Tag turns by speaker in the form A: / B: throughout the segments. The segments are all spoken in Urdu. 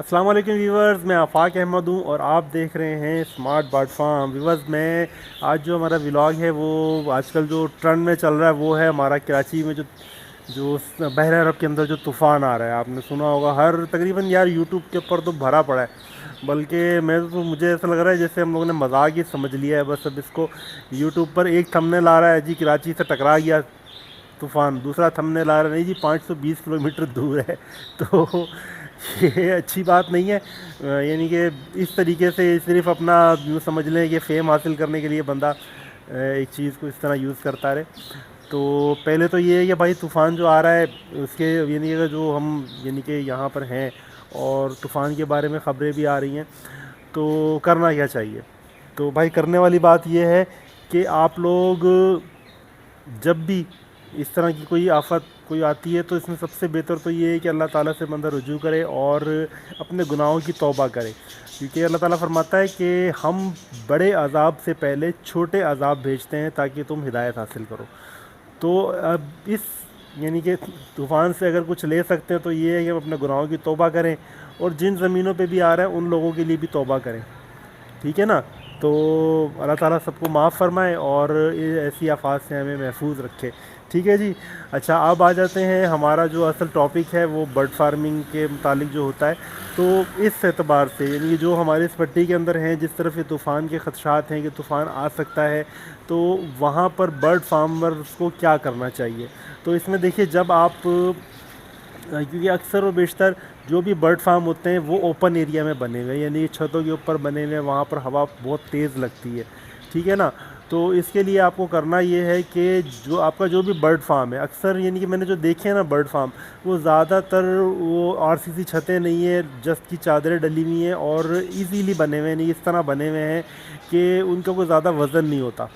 A: السلام علیکم ویورز، میں آفاق احمد ہوں اور آپ دیکھ رہے ہیں اسمارٹ برڈ فارم ویورز۔ میں آج جو ہمارا ولاگ ہے وہ آج کل جو ٹرینڈ میں چل رہا ہے وہ ہے ہمارا کراچی میں جو جو بحر عرب کے اندر جو طوفان آ رہا ہے۔ آپ نے سنا ہوگا ہر تقریباً یار یوٹیوب کے اوپر تو بھرا پڑا ہے، بلکہ مجھے ایسا لگ رہا ہے جیسے ہم لوگوں نے مذاق ہی سمجھ لیا ہے۔ بس اب اس کو یوٹیوب پر ایک تھمبنیل آ رہا ہے جی کراچی سے ٹکرا گیا طوفان، دوسرا تھمبنیل آ رہا ہے نہیں جی 520 کلومیٹر دور ہے۔ تو یہ اچھی بات نہیں ہے، یعنی کہ اس طریقے سے صرف اپنا یوں سمجھ لیں کہ فیم حاصل کرنے کے لیے بندہ ایک چیز کو اس طرح یوز کرتا رہے۔ تو پہلے تو یہ ہے کہ بھائی طوفان جو آ رہا ہے اس کے یعنی کہ جو ہم یعنی کہ یہاں پر ہیں اور طوفان کے بارے میں خبریں بھی آ رہی ہیں، تو کرنا کیا چاہیے؟ تو بھائی کرنے والی بات یہ ہے کہ آپ لوگ جب بھی اس طرح کی کوئی آفت کوئی آتی ہے تو اس میں سب سے بہتر تو یہ ہے کہ اللہ تعالیٰ سے بندہ رجوع کرے اور اپنے گناہوں کی توبہ کرے، کیونکہ اللہ تعالیٰ فرماتا ہے کہ ہم بڑے عذاب سے پہلے چھوٹے عذاب بھیجتے ہیں تاکہ تم ہدایت حاصل کرو۔ تو اب اس یعنی کہ طوفان سے اگر کچھ لے سکتے ہیں تو یہ ہے کہ ہم اپنے گناہوں کی توبہ کریں، اور جن زمینوں پہ بھی آ رہا ہے ان لوگوں کے لیے بھی توبہ کریں، ٹھیک ہے نا؟ تو اللہ تعالیٰ سب کو معاف فرمائے اور ایسی آفات سے ہمیں محفوظ رکھے، ٹھیک ہے جی۔ اچھا، اب آ جاتے ہیں ہمارا جو اصل ٹاپک ہے وہ برڈ فارمنگ کے متعلق جو ہوتا ہے۔ تو اس اعتبار سے یعنی جو ہمارے اس پٹی کے اندر ہیں، جس طرف یہ طوفان کے خدشات ہیں کہ طوفان آ سکتا ہے، تو وہاں پر برڈ فارمرز کو کیا کرنا چاہیے؟ تو اس میں دیکھیے، جب آپ کیونکہ اکثر و بیشتر جو بھی برڈ فارم ہوتے ہیں وہ اوپن ایریا میں بنے ہوئے ہیں، یعنی چھتوں کے اوپر بنے ہوئے ہیں، وہاں پر ہوا بہت تیز لگتی ہے، ٹھیک ہے نا؟ تو اس کے لیے آپ کو کرنا یہ ہے کہ جو آپ کا جو بھی برڈ فارم ہے، اکثر یعنی کہ میں نے جو دیکھے ہیں نا برڈ فارم، وہ زیادہ تر وہ RCC چھتیں نہیں ہیں، جسٹ کی چادریں ڈلی ہوئی ہیں اور ایزیلی بنے ہوئے ہیں، نہیں اس طرح بنے ہوئے ہیں کہ ان کا کوئی زیادہ وزن نہیں ہوتا۔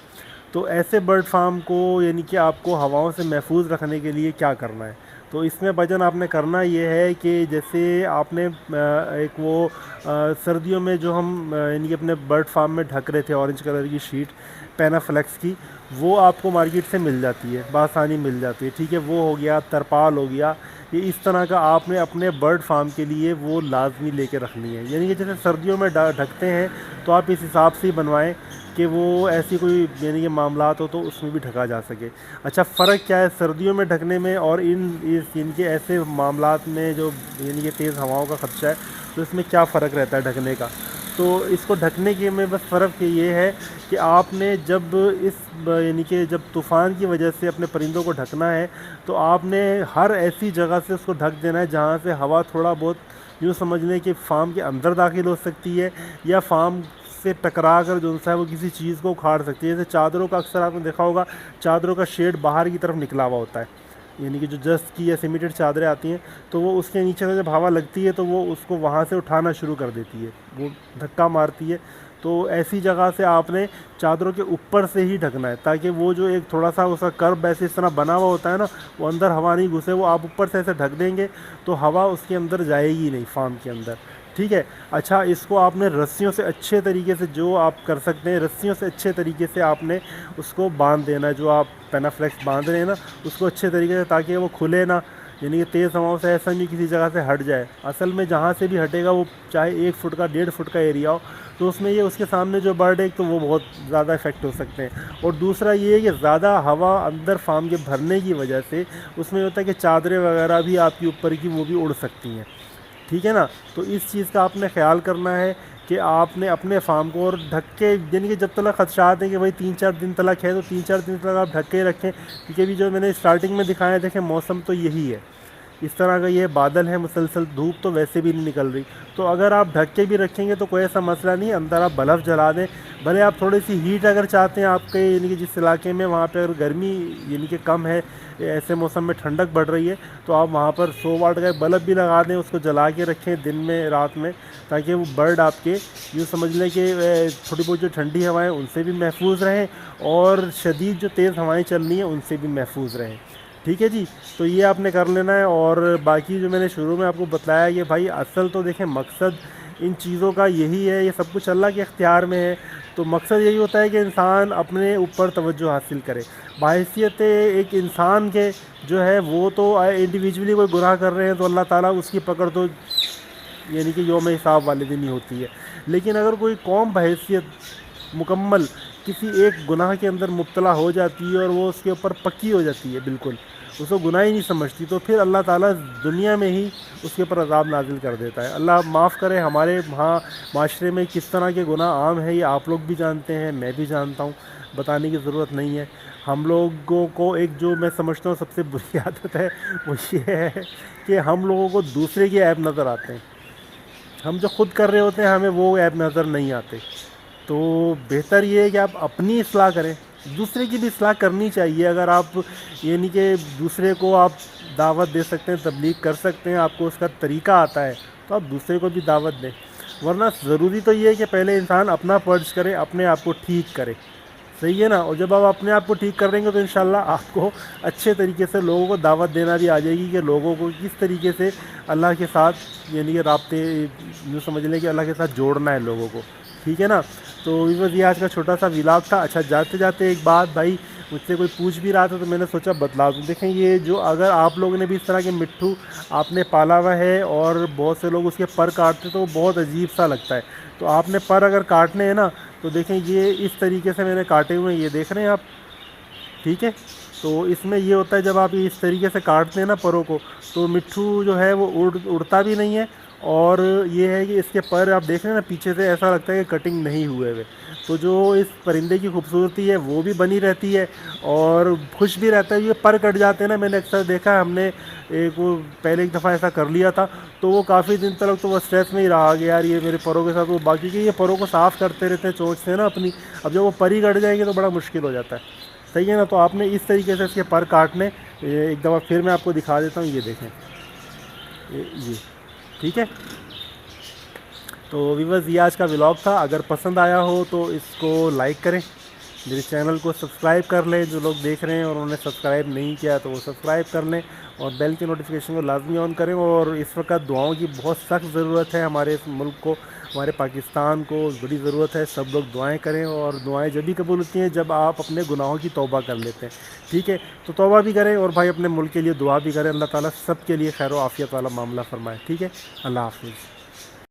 A: تو ایسے برڈ فارم کو یعنی کہ آپ کو ہواؤں سے محفوظ رکھنے کے لیے کیا کرنا ہے؟ تو اس میں بھجن آپ نے کرنا یہ ہے کہ جیسے آپ نے ایک وہ سردیوں میں جو ہم یعنی کہ اپنے برڈ فارم میں ڈھک رہے تھے اورنج کلر کی شیٹ پینافلیکس کی، وہ آپ کو مارکیٹ سے مل جاتی ہے، بآسانی مل جاتی ہے، ٹھیک ہے؟ وہ ہو گیا، ترپال ہو گیا، یہ اس طرح کا آپ نے اپنے برڈ فارم کے لیے وہ لازمی لے کے رکھنی ہے۔ یعنی کہ جیسے سردیوں میں ڈھکتے ہیں تو آپ اس حساب سے ہی بنوائیں کہ وہ ایسی کوئی یعنی کہ معاملات ہو تو اس میں بھی ڈھکا جا سکے۔ اچھا، فرق کیا ہے سردیوں میں ڈھکنے میں اور ان کے ایسے معاملات میں جو یعنی کہ تیز ہواؤں کا خدشہ ہے، تو اس میں کیا فرق رہتا ہے ڈھکنے کا؟ تو اس کو ڈھکنے کے میں بس فرق یہ ہے کہ آپ نے جب یعنی کہ جب طوفان کی وجہ سے اپنے پرندوں کو ڈھکنا ہے تو آپ نے ہر ایسی جگہ سے اس کو ڈھک دینا ہے جہاں سے ہوا تھوڑا بہت یوں سمجھ لیں کہ فارم کے اندر داخل ہو سکتی ہے یا فارم سے ٹکرا کر جو ہے وہ کسی چیز کو اکھاڑ سکتی ہے۔ جیسے چادروں کا اکثر آپ نے دیکھا ہوگا، چادروں کا شیڈ باہر کی طرف نکلا ہوا ہوتا ہے، یعنی کہ جو جسٹ کی یا سیمیٹڈ چادریں آتی ہیں تو وہ اس کے نیچے سے جب ہوا لگتی ہے تو وہ اس کو وہاں سے اٹھانا شروع کر دیتی ہے، وہ دھکا مارتی ہے۔ تو ایسی جگہ سے آپ نے چادروں کے اوپر سے ہی ڈھکنا ہے تاکہ وہ جو ایک تھوڑا سا اس کا کرب ایسے اس طرح بنا ہوا ہوتا ہے نا، وہ اندر ہوا نہیں گھسے، وہ آپ اوپر سے ایسے ڈھک دیں گے تو ہوا اس کے اندر جائے گی نہیں فارم کے اندر، ٹھیک ہے؟ اچھا، اس کو آپ نے رسیوں سے اچھے طریقے سے جو آپ کر سکتے ہیں، رسیوں سے اچھے طریقے سے آپ نے اس کو باندھ دینا ہے، جو آپ پینافلیکس باندھ رہے ہیں نا اس کو اچھے طریقے سے، تاکہ وہ کھلے نہ، یعنی کہ تیز ہواؤں سے ایسا نہیں کسی جگہ سے ہٹ جائے۔ اصل میں جہاں سے بھی ہٹے گا وہ چاہے 1 فٹ کا 1.5 فٹ کا ایریا ہو، تو اس میں یہ اس کے سامنے جو برڈ ہے تو وہ بہت زیادہ افیکٹ ہو سکتے ہیں۔ اور دوسرا یہ ہے کہ زیادہ ہوا اندر فارم کے بھرنے کی وجہ سے اس میں ہوتا ہے کہ چادریں وغیرہ بھی آپ کے اوپر کی وہ بھی اڑ سکتی ہیں، ٹھیک ہے نا؟ تو اس چیز کا آپ نے خیال کرنا ہے کہ آپ نے اپنے فارم کو اور ڈھک کے، یعنی کہ جب تک خدشات ہیں کہ بھائی 3-4 دن تک ہے تو 3-4 دن تک آپ ڈھک کے رکھیں، کیونکہ ابھی جو میں نے اسٹارٹنگ میں دکھایا دیکھیں موسم تو یہی ہے، اس طرح کا یہ بادل ہے مسلسل، دھوپ تو ویسے بھی نہیں نکل رہی، تو اگر آپ ڈھک کے بھی رکھیں گے تو کوئی ایسا مسئلہ نہیں، اندر آپ بلف جلا دیں، بھلے آپ تھوڑی سی ہیٹ اگر چاہتے ہیں آپ کے یعنی کہ جس علاقے میں وہاں پہ اگر گرمی یعنی کہ کم ہے، ایسے موسم میں ٹھنڈک بڑھ رہی ہے، تو آپ وہاں پر 100 واٹ کا بلب بھی لگا دیں، اس کو جلا کے رکھیں دن میں رات میں، تاکہ وہ برڈ آپ کے یوں سمجھ لیں کہ تھوڑی بہت جو ٹھنڈی ہوائیں ان سے بھی محفوظ رہیں اور شدید جو تیز ہوائیں چل رہی ہیں ان سے بھی محفوظ رہیں، ٹھیک ہے جی؟ تو یہ آپ نے کر لینا ہے۔ اور باقی جو میں نے شروع میں آپ کو بتلایا کہ بھائی اصل تو دیکھیں مقصد ان چیزوں کا یہی ہے، یہ سب کچھ اللہ کے اختیار میں ہے، تو مقصد یہی ہوتا ہے کہ انسان اپنے اوپر توجہ حاصل کرے، بحیثیت ایک انسان کے جو ہے وہ تو انڈیویجولی کوئی گناہ کر رہے ہیں تو اللہ تعالیٰ اس کی پکڑ تو یعنی کہ یوم حساب والے دن ہی ہوتی ہے. لیکن اگر کوئی قوم بحیثیت مکمل کسی ایک گناہ کے اندر مبتلا ہو جاتی ہے اور وہ اس کے اوپر پکی ہو جاتی ہے بالکل, اس کو گناہ ہی نہیں سمجھتی, تو پھر اللہ تعالیٰ دنیا میں ہی اس کے اوپر عذاب نازل کر دیتا ہے. اللہ معاف کرے. ہمارے وہاں معاشرے میں کس طرح کے گناہ عام ہیں یہ آپ لوگ بھی جانتے ہیں, میں بھی جانتا ہوں, بتانے کی ضرورت نہیں ہے. ہم لوگوں کو ایک جو میں سمجھتا ہوں سب سے بری عادت ہے وہ یہ ہے کہ ہم لوگوں کو دوسرے کے عیب نظر آتے ہیں. ہم جو خود کر رہے ہوتے ہیں ہمیں وہ عیب نظر نہیں آتے. تو بہتر یہ ہے کہ آپ اپنی اصلاح کریں, دوسرے کی بھی اصلاح کرنی چاہیے. اگر آپ یعنی کہ دوسرے کو آپ دعوت دے سکتے ہیں, تبلیغ کر سکتے ہیں, آپ کو اس کا طریقہ آتا ہے, تو آپ دوسرے کو بھی دعوت دیں. ورنہ ضروری تو یہ ہے کہ پہلے انسان اپنا فرض کرے, اپنے آپ کو ٹھیک کرے, صحیح ہے نا. اور جب آپ اپنے آپ کو ٹھیک کر دیں گے تو انشاءاللہ آپ کو اچھے طریقے سے لوگوں کو دعوت دینا بھی آ جائے گی کہ لوگوں کو کس طریقے سے اللہ کے ساتھ یعنی کہ رابطے جو سمجھ لیں کہ اللہ کے ساتھ جوڑنا ہے لوگوں کو, ٹھیک ہے نا. تو بس یہ آج کا چھوٹا سا ولاگ تھا. اچھا جاتے جاتے ایک بات, بھائی مجھ سے کوئی پوچھ بھی رہا تھا تو میں نے سوچا بتلا دوں. دیکھیں یہ جو اگر آپ لوگوں نے بھی اس طرح کے مٹھو آپ نے پالا ہوا ہے اور بہت سے لوگ اس کے پر کاٹتے تو وہ بہت عجیب سا لگتا ہے. تو آپ نے پر اگر کاٹنے ہیں نا تو دیکھیں یہ اس طریقے سے میں نے کاٹے ہوئے ہیں, یہ دیکھ رہے ہیں آپ, ٹھیک ہے. تو اس میں یہ ہوتا ہے جب آپ اس طریقے سے کاٹتے ہیں نا پروں کو, تو مٹھو جو ہے وہ اڑتا بھی نہیں ہے, اور یہ ہے کہ اس کے پر آپ دیکھ رہے ہیں نا پیچھے سے ایسا لگتا ہے کہ کٹنگ نہیں ہوئے ہوئے. تو جو اس پرندے کی خوبصورتی ہے وہ بھی بنی رہتی ہے اور خوش بھی رہتا ہے. یہ پر کٹ جاتے ہیں نا, میں نے اکثر دیکھا ہے, ہم نے وہ پہلے ایک دفعہ ایسا کر لیا تھا تو وہ کافی دن تک تو وہ اسٹریس میں ہی رہا کہ یار یہ میرے پروں کے ساتھ, وہ باقی کے یہ پروں کو صاف کرتے رہتے ہیں چونچ سے نا اپنی. اب جب وہ پر ہی کٹ جائیں گے تو بڑا مشکل ہو جاتا ہے, صحیح ہے نا. تو آپ نے اس طریقے سے اس کے پر کاٹنے, ایک دفعہ پھر میں آپ کو دکھا دیتا ہوں, یہ دیکھیں یہ, ٹھیک ہے. تو ویورز یہ آج کا ولاگ تھا. اگر پسند آیا ہو تو اس کو لائک کریں, میرے چینل کو سبسکرائب کر لیں. جو لوگ دیکھ رہے ہیں اور انہوں نے سبسکرائب نہیں کیا تو وہ سبسکرائب کر لیں, اور بیل کی نوٹیفیکیشن کو لازمی آن کریں. اور اس وقت دعاؤں کی بہت سخت ضرورت ہے ہمارے اس ملک کو, ہمارے پاکستان کو بڑی ضرورت ہے. سب لوگ دعائیں کریں, اور دعائیں جبھی قبول ہوتی ہیں جب آپ اپنے گناہوں کی توبہ کر لیتے ہیں, ٹھیک ہے. تو توبہ بھی کریں اور بھائی اپنے ملک کے لیے دعا بھی کریں. اللہ تعالیٰ سب کے لیے خیر و عافیت والا معاملہ فرمائے, ٹھیک ہے. اللہ حافظ.